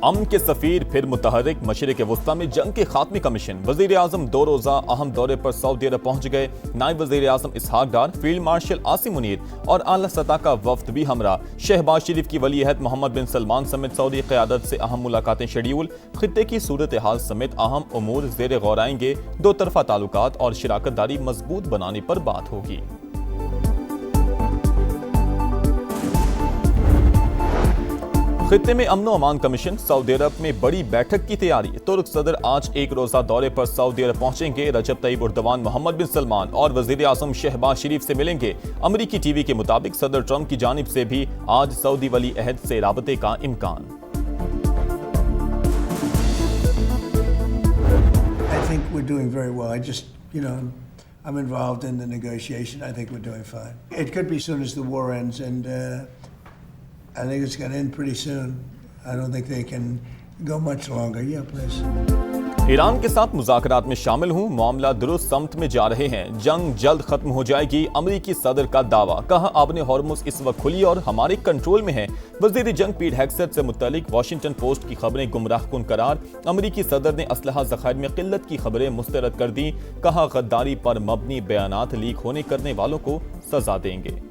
अमन के सफीर फिर मुतहरिक। मशरिक वस्ता में जंग के खात्मे का मिशन। वजीर आजम 2 रोजा अहम दौरे पर सऊदी अरब पहुंच गए। नायब वजीर आजम इसहाक डार, फील्ड मार्शल आसिम मुनीर और आला सतह का वफ्द भी हमरा। शहबाज शरीफ की वली अहद मोहम्मद बिन सलमान समेत सऊदी क़यादत से अहम मुलाकातें शेड्यूल। खित्ते की सूरत हाल समेत अहम उमूर ज़ेर गौर आएंगे। दो तरफा ताल्लुकात और शराकत दारी मजबूत बनाने पर बात होगी। खित्ते में अमन अमान कमीशन। सऊदी अरब में बड़ी बैठक की तैयारी। तुर्क सदर आज 1 रोजा दौरे पर सऊदी अरब पहुंचेंगे। रजब तैयब उर्दवान, मोहम्मद बिन सलमान और वजीर आजम शहबाज शरीफ से मिलेंगे। अमरीकी टीवी के मुताबिक सदर ट्रंप की जानिब से भी आज सऊदी वली अहद से राबते का इम्कान। I'm involved in the negotiation. I think we're doing fine. It could be soon as the war ends, and I think it's going to end pretty soon. I don't think they can go much longer. Yeah, please. Iran के साथ मुज़ाकरात में शामिल हूं। मामला दुरुस्त समत में जा रहे हैं। जंग जल्द खत्म हो जाएगी। अमरीकी सदर का दावा। कहा आबने हॉर्मुज़ इस वक्त खुली और हमारे कंट्रोल में है। वज़ीर जंग पीट हेग्सेट से मुत्तलिक वाशिंगटन पोस्ट की खबरें गुमराहकुन करार। अमरीकी सदर ने असलहा ज़खायर में किल्लत की खबरें मुस्तरद कर दी। कहा गद्दारी पर मबनी बयानात लीक होने करने वालों को सजा देंगे।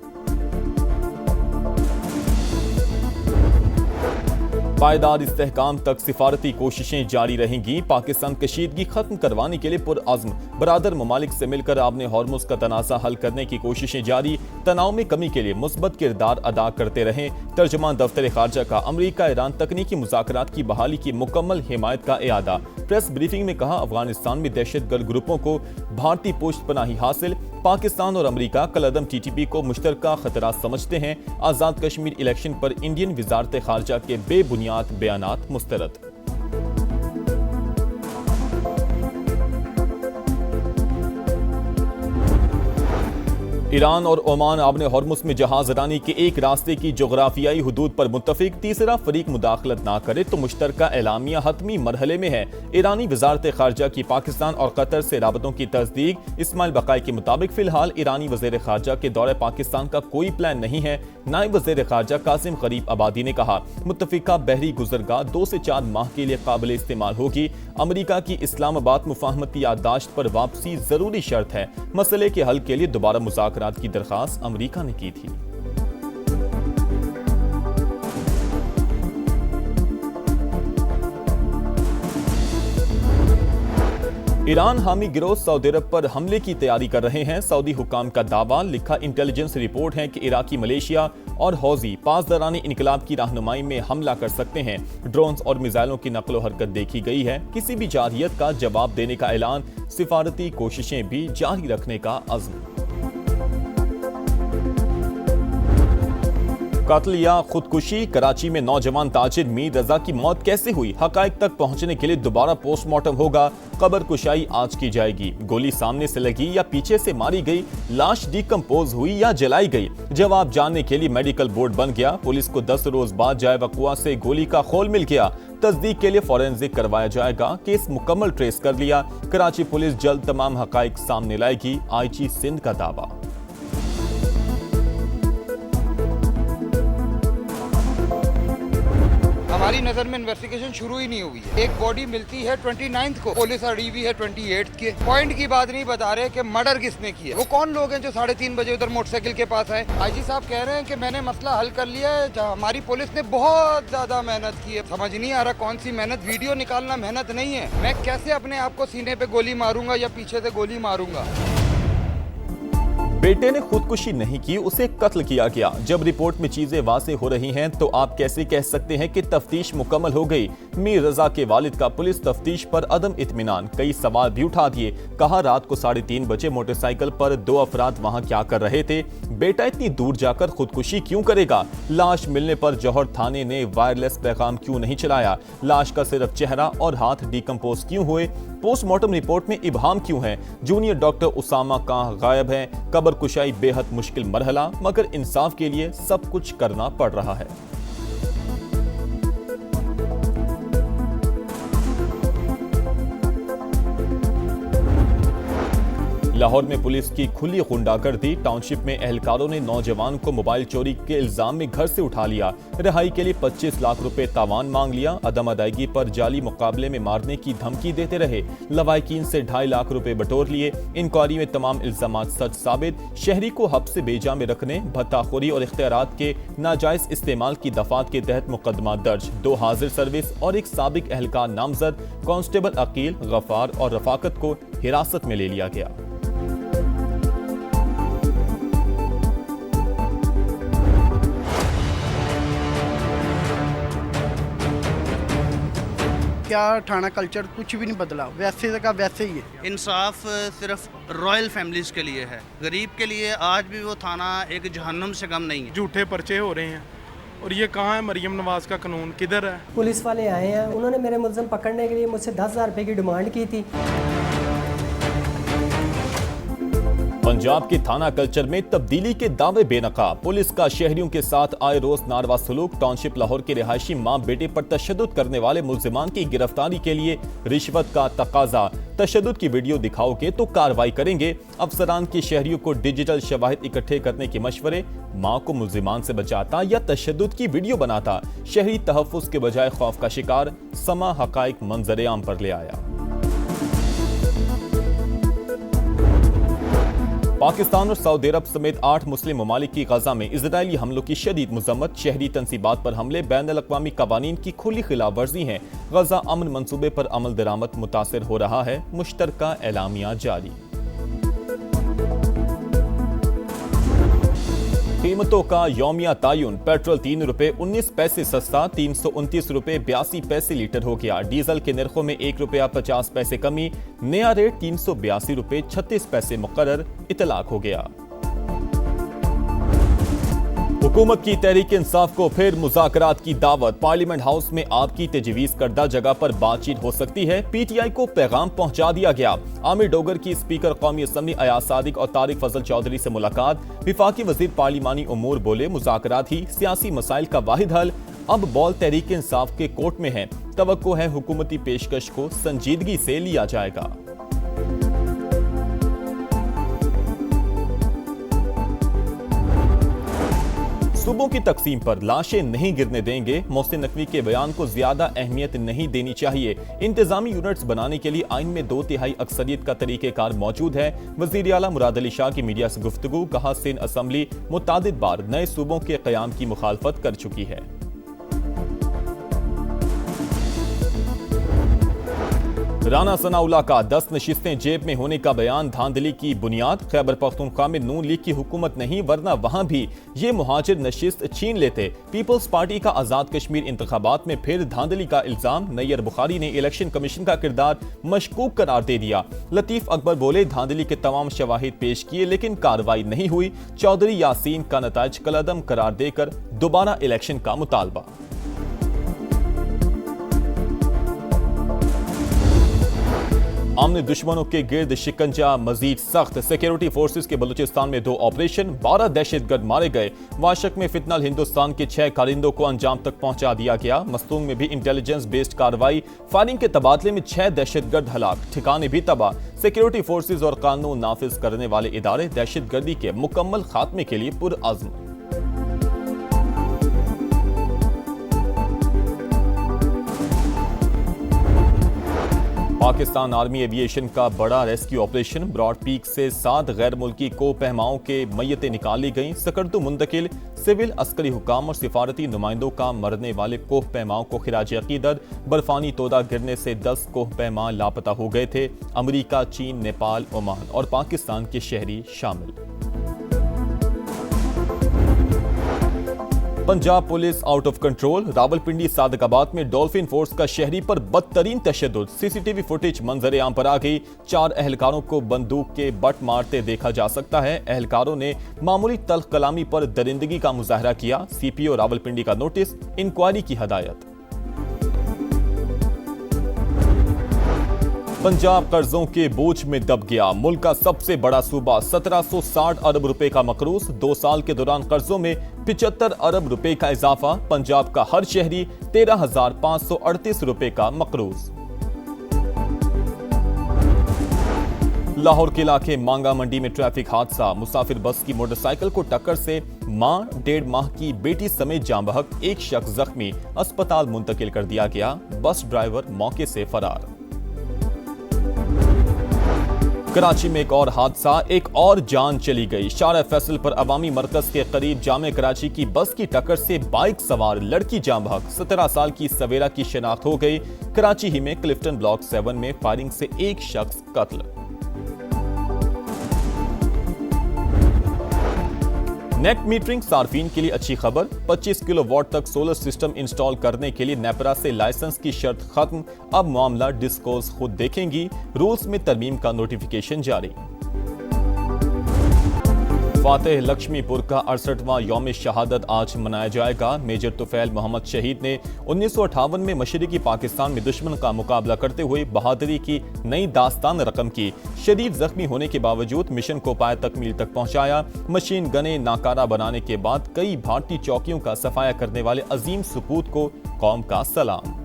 पायदार इस्तेहकाम तक सिफारती कोशिशें जारी रहेंगी। पाकिस्तान कशीदगी खत्म करवाने के लिए पुरअज़्म। बरादर ममालिक से मिलकर आपने हॉर्मुज़ का तनाज़ा हल करने की कोशिशें जारी। तनाव में कमी के लिए मुस्बत किरदार अदा करते रहें। तर्जमान दफ्तर खारजा का अमरीका ईरान तकनीकी मुज़ाकरात की बहाली की मुकम्मल हिमायत का इयादा। प्रेस ब्रीफिंग में कहा अफगानिस्तान में दहशतगर्द ग्रुपों को भारतीय पुष्ट पनाही हासिल। पाकिस्तान और अमरीका कलअदम TTP को मुश्तरका खतरा समझते हैं। आज़ाद कश्मीर इलेक्शन पर इंडियन वजारत खारजा के बेबुनियाद बयानात मुस्तरद। ईरान और ओमान आबने हॉर्मुज़ में जहाज रानी के एक रास्ते की जोग्राफियाई हुदूद पर मुत्तफिक। तीसरा फरीक मुदाखलत ना करे तो मुश्तरका एलामिया हतमी मरहले में है। ईरानी वजारत खारजा की पाकिस्तान और कतर से राबतों की तस्दीक। इस्माइल बकाई के मुताबिक फिलहाल ईरानी वज़ीर खारजा के दौरे पाकिस्तान का कोई प्लान नहीं है। नायब वज़ीर खारजा कासिम गरीब आबादी ने कहा मुत्तफिका बहरी गुज़रगाह 2 से 4 माह के लिए काबिल इस्तेमाल होगी। अमरीका की इस्लामाबाद मुफाहमती याददाश्त पर वापसी जरूरी शर्त है। मसले के हल के लिए दोबारा मुज़ाकरात की दरख्वास्त अमरीका ने की थी। ईरान हामी गिरोह सऊदी अरब पर हमले की तैयारी कर रहे हैं। सऊदी हुकाम का दावा। लिखा इंटेलिजेंस रिपोर्ट है कि इराकी मलेशिया और हौजी पासदारानी इनकलाब की रहनुमाई में हमला कर सकते हैं। ड्रोन्स और मिसाइलों की नकलो हरकत देखी गई है। किसी भी जारहियत का जवाब देने का ऐलान। सिफारती कोशिशें भी जारी रखने का अज़्म। कत्ल या खुदकुशी। कराची में नौजवान ताजिर मीर रजा की मौत कैसे हुई, हकाइक तक पहुंचने के लिए दोबारा पोस्टमार्टम होगा। कब्र कुशाई आज की जाएगी। गोली सामने से लगी या पीछे से मारी गई। लाश डिकम्पोज हुई या जलाई गई। जवाब जानने के लिए मेडिकल बोर्ड बन गया। पुलिस को 10 रोज बाद जाए वक़ुआ से गोली का खोल मिल गया। तस्दीक के लिए फॉरेंसिक करवाया जाएगा। केस मुकम्मल ट्रेस कर लिया। कराची पुलिस जल्द तमाम हकाइक सामने लाएगी। IG सिंध का दावा। हमारी नजर में इन्वेस्टिगेशन शुरू ही नहीं हुई है। एक बॉडी मिलती है 29 को, पुलिस अड़ी हुई है 28 के। पॉइंट की बात नहीं बता रहे कि मर्डर किसने किया। वो कौन लोग हैं जो 3:30 बजे उधर मोटरसाइकिल के पास आए। IG साहब कह रहे हैं कि मैंने मसला हल कर लिया है। हमारी पुलिस ने बहुत ज्यादा मेहनत की है। समझ नहीं आ रहा कौन सी मेहनत। वीडियो निकालना मेहनत नहीं है। मैं कैसे अपने आप को सीने पे गोली मारूंगा या पीछे से गोली मारूंगा। बेटे ने खुदकुशी नहीं की, उसे कत्ल किया गया। जब रिपोर्ट में चीजें वाज़ेह हो रही हैं तो आप कैसे कह सकते हैं कि तफ्तीश मुकम्मल हो गई। मीर रजा के वालिद का पुलिस तफ्तीश पर अदम इत्मीनान। कई सवाल भी उठा दिए। कहा रात को 3:30 बजे मोटरसाइकिल पर 2 अफराद वहां क्या कर रहे थे। बेटा इतनी दूर जाकर खुदकुशी क्यों करेगा। लाश मिलने पर जौहर थाने ने वायरलेस पैगाम क्यों नहीं चलाया। लाश का सिर्फ चेहरा और हाथ डिकम्पोज क्यों हुए। पोस्टमार्टम रिपोर्ट में इबहाम क्यों है। जूनियर डॉक्टर उसामा कहां गायब है। कब्र कुशाई बेहद मुश्किल मरहला, मगर इंसाफ के लिए सब कुछ करना पड़ रहा है। लाहौर में पुलिस की खुली गुंडागर्दी। टाउनशिप में एहलकारों ने नौजवान को मोबाइल चोरी के इल्जाम में घर से उठा लिया। रिहाई के लिए 25 लाख रुपए तावान मांग लिया। अदम अदायगी पर जाली मुकाबले में मारने की धमकी देते रहे। लवाहिकीन से 2.5 लाख रुपए बटोर लिए। इंक्वायरी में तमाम इल्जामात सच साबित। शहरी को हब्स से बेजा में रखने, भत्ताखोरी और इख्तियारात के नाजायज इस्तेमाल की दफात के तहत मुकदमा दर्ज। 2 हाजिर सर्विस और एक साबिक एहलकार नामजद कांस्टेबल अकील, गफार और रफाकत को हिरासत में ले लिया गया। क्या थाना कल्चर कुछ भी नहीं बदला, वैसे का वैसे ही है। इंसाफ सिर्फ रॉयल फैमिलीज के लिए है, गरीब के लिए आज भी वो थाना एक जहन्नुम से कम नहीं है। झूठे पर्चे हो रहे हैं और ये कहाँ है? मरियम नवाज का कानून किधर है? पुलिस वाले आए हैं, उन्होंने मेरे मुल्ज़िम पकड़ने के लिए मुझसे 10,000 रुपये की डिमांड की थी। पंजाब के थाना कल्चर में तब्दीली के दावे बेनकाब। पुलिस का शहरियों के साथ आए रोज नारवा सलूक। टाउनशिप लाहौर के रिहायशी मां बेटे पर तशद्दुद करने वाले मुल्जिमान की गिरफ्तारी के लिए रिश्वत का तकाजा। तशद्दुद की वीडियो दिखाओगे तो कार्रवाई करेंगे। अफसरान के शहरियों को डिजिटल शवाहिद इकट्ठे करने के मशवरे। मां को मुल्जिमान से बचाता या तशद्दुद की वीडियो बनाता? शहरी तहफ्फुज के बजाय खौफ का शिकार। समा हकाइक मंजर आम पर ले आया। पाकिस्तान और सऊदी अरब समेत 8 मुस्लिम ममालिक की गजा में इजरायली हमलों की शदीद मजम्मत। शहरी तंसीबात पर हमले बैनुल-अक़वामी कवानीन की खुली खिलाफ वर्जी है। गजा अमन मंसूबे पर अमल दरामद मुतासिर हो रहा है। मुश्तरका एलामिया जारी। कीमतों का यौमिया तायुन। पेट्रोल 3 रुपए 19 पैसे सस्ता, 329 रुपए 82 पैसे लीटर हो गया। डीजल के निर्खों में 1 रुपया 50 पैसे कमी। नया रेट 382 रुपए 36 पैसे मुकर्रर इतलाक हो गया। हुकूमत की तहरीक इंसाफ को फिर मुज़ाकरात की दावत। पार्लियामेंट हाउस में आपकी तजवीज़ करदा जगह पर बातचीत हो सकती है। पीटीआई को पैगाम पहुंचा दिया गया। आमिर डोगर की स्पीकर कौमी असम्बली अयाज सादिक और तारिक फजल चौधरी से मुलाकात। विफाकी वजीर पार्लिमानी उमूर बोले, मुज़ाकरात ही सियासी मसाइल का वाहिद हल। अब बॉल तहरीक इंसाफ के कोर्ट में है। तवक्को है हुकूमती पेशकश को संजीदगी से लिया जाएगा। सूबों की तकसीम पर लाशें नहीं गिरने देंगे। मोहसिन नकवी के बयान को ज्यादा अहमियत नहीं देनी चाहिए। इंतजामी यूनिट्स बनाने के लिए आइन में 2/3 अक्सरियत का तरीकेकार मौजूद है। वजीर आला मुराद अली शाह की मीडिया से गुफ्तगू। कहा, सिंध असम्बली मुतादिद बार नए सूबों के कयाम की मुखालफत कर चुकी है। राना सनाउल्लाह का 10 नशिस्तें जेब में होने का बयान धांधली की बुनियाद। खैबर पख्तूनख्वा में नून लीग की हुकूमत नहीं, वरना वहां भी ये मुहाजिर नशिस्त छीन लेते। पीपल्स पार्टी का आजाद कश्मीर इंतखाबात में फिर धांधली का इल्जाम। नैयर बुखारी ने इलेक्शन कमीशन का किरदार मशकूक करार दे दिया। लतीफ अकबर बोले, धांधली के तमाम शवाहिद पेश किए लेकिन कार्रवाई नहीं हुई। चौधरी यासीन का नताइज कलअदम करार देकर दोबारा इलेक्शन का मुतालबा। आमने दुश्मनों के गिर्द शिकंजा मजीद सख्त। सिक्योरिटी फोर्सेस के बलूचिस्तान में 2 ऑपरेशन, 12 दहशतगर्द मारे गए। वाशक में फितनल हिंदुस्तान के 6 कारिंदों को अंजाम तक पहुंचा दिया गया। मस्तूंग में भी इंटेलिजेंस बेस्ड कार्रवाई। फायरिंग के तबादले में 6 दहशतगर्द हलाक, ठिकाने भी तबाह। सिक्योरिटी फोर्सेस और कानून नाफिज करने वाले इदारे दहशतगर्दी के मुकम्मल खात्मे के लिए पुरअज़्म। पाकिस्तान आर्मी एविएशन का बड़ा रेस्क्यू ऑपरेशन। ब्रॉड पीक से 7 गैर मुल्की को पहमाओं के मय्यतें निकाली गईं। सकर्दू मुंतकिल। सिविल अस्करी हुकाम और सिफारती नुमाइंदों का मरने वाले कोह पैमाओं को खिराज अकीदत। बर्फानी तोदा गिरने से 10 कोह पैमा लापता हो गए थे। अमरीका, चीन, नेपाल, ओमान और पाकिस्तान के शहरी शामिल। Punjab police out of control. Rawalpindi Sadiqabad में डॉल्फिन फोर्स का शहरी पर बदतरीन तशद्दुद। सीसीटीवी फुटेज मंजर आम पर आ गई। 4 एहलकारों को बंदूक के बट मारते देखा जा सकता है। एहलकारों ने मामूली तल्ख कलामी पर दरिंदगी का मुजाहरा किया। सीपीओ रावलपिंडी का नोटिस, इंक्वायरी की हदायत। पंजाब कर्जों के बोझ में दब गया। मुल्क का सबसे बड़ा सूबा 1760 अरब रुपए का मकरूज। 2 साल के दौरान कर्जों में 75 अरब रुपए का इजाफा। पंजाब का हर शहरी 13,538 रुपए का मकरूज। लाहौर के इलाके मांगा मंडी में ट्रैफिक हादसा, मुसाफिर बस की मोटरसाइकिल को टक्कर से मां 1.5 माह की बेटी समेत जाँ बहक, एक शख्स जख्मी, अस्पताल मुंतकिल कर दिया गया। बस ड्राइवर मौके से फरार। कराची में एक और हादसा, एक और जान चली गई। शारा फैसल पर अवामी मरकज के करीब जामे कराची की बस की टक्कर से बाइक सवार लड़की जाँ बहक, 17 साल की सवेरा की शिनाख्त हो गई। कराची ही में क्लिफ्टन ब्लॉक 7 में फायरिंग से एक शख्स कत्ल। नेट मीटरिंग सार्फिन के लिए अच्छी खबर, 25 किलोवाट तक सोलर सिस्टम इंस्टॉल करने के लिए नेपरा से लाइसेंस की शर्त खत्म। अब मामला डिस्कोस खुद देखेंगी। रूल्स में तरमीम का नोटिफिकेशन जारी। फातेह लक्ष्मीपुर का 68वां यौम शहादत आज मनाया जाएगा। मेजर तुफैल मोहम्मद शहीद ने 1958 में मशरिकी पाकिस्तान में दुश्मन का मुकाबला करते हुए बहादुरी की नई दास्तान रकम की। शदीद जख्मी होने के बावजूद मिशन को पाए तकमील तक पहुंचाया। मशीन गने नाकारा बनाने के बाद कई भारतीय चौकियों का सफाया करने वाले अजीम सपूत को कौम का सलाम।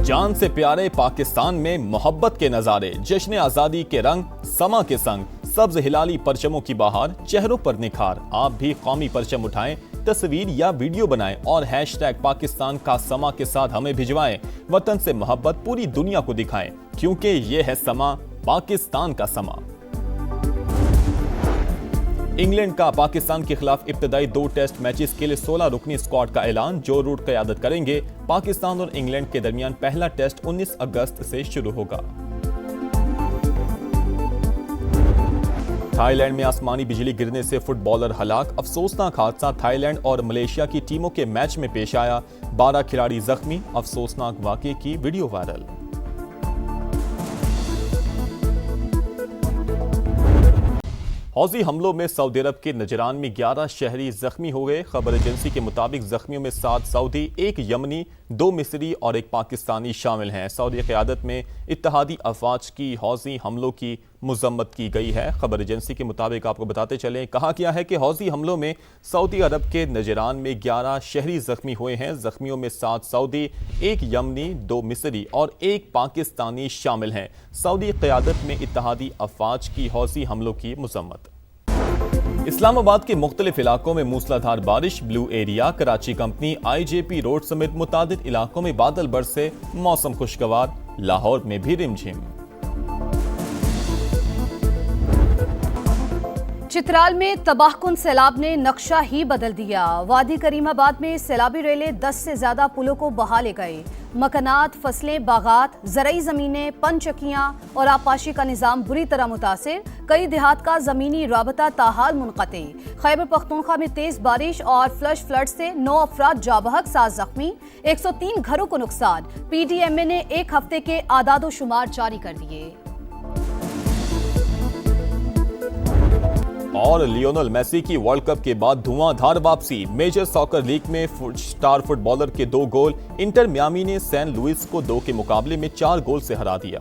जान से प्यारे पाकिस्तान में मोहब्बत के नजारे, जश्न आजादी के रंग समा के संग, सब्ज हिलाली परचमों की बहार, चेहरों पर निखार। आप भी कौमी परचम उठाएं, तस्वीर या वीडियो बनाएं और हैशटैग पाकिस्तान का समा के साथ हमें भिजवाएं। वतन से मोहब्बत पूरी दुनिया को दिखाएं, क्योंकि ये है समा, पाकिस्तान का समा। इंग्लैंड का पाकिस्तान के खिलाफ इब्तदाई 2 टेस्ट मैचेस के लिए 16 रुकनी स्क्वाड का ऐलान। जो रूट क़यादत करेंगे। पाकिस्तान और इंग्लैंड के दरमियान पहला टेस्ट 19 अगस्त से शुरू होगा। थाईलैंड में आसमानी बिजली गिरने से फुटबॉलर हलाक, अफसोसनाक हादसा थाईलैंड और मलेशिया की टीमों के मैच में पेश आया। 12 खिलाड़ी जख्मी, अफसोसनाक वाकये की वीडियो वायरल। हौजी हमलों में सऊदी अरब के नजरान में 11 शहरी जख्मी हो गए। खबर एजेंसी के मुताबिक जख्मियों में 7 सऊदी, 1 यमनी, 2 मिस्री और 1 पाकिस्तानी शामिल हैं। सऊदी क़यादत में इत्तेहादी अफवाज की हौजी हमलों की मजम्मत की गई है। खबर एजेंसी के मुताबिक आपको बताते चलें, कहा गया है कि हौजी हमलों में सऊदी अरब के नजरान में 11 शहरी जख्मी हुए हैं। जख्मियों में 7 सऊदी, 1 यमनी, 2 मिस्री और 1 पाकिस्तानी शामिल हैं। सऊदी क़यादत में इत्तेहादी अफवाज की हौजी हमलों की मजम्मत। इस्लामाबाद के मुख्तलिफ इलाकों में मूसलाधार बारिश, blue area, Karachi company, IJP road समेत मुतादिद इलाकों में बादल बरसे, मौसम खुशगवार। लाहौर में भी रिमझिम। चित्राल में तबाहकुन सैलाब ने नक्शा ही बदल दिया। वादी करीमाबाद में सैलाबी रेलें 10 से ज्यादा पुलों को बहा ले गए। मकानात, फसलें, बागात, ज़रई ज़मीनें, पनचक्कियाँ और आबपाशी का निज़ाम बुरी तरह मुतासिर। कई देहात का ज़मीनी राबता ताहाल मुनक़ते। खैबर पख्तूनख्वा में तेज़ बारिश और फ्लश फ्लड से 9 अफराद जाबहक, 7 जख्मी, 103 घरों को नुकसान। PDMA ने 1 हफ्ते के आदादो शुमार जारी कर दिए। और लियोनेल मेसी की वर्ल्ड कप के बाद धुआंधार वापसी। मेजर सॉकर लीग में स्टार फुटबॉलर के 2 गोल। इंटर मियामी ने सैन लुइस को 2 के मुकाबले में 4 गोल से हरा दिया।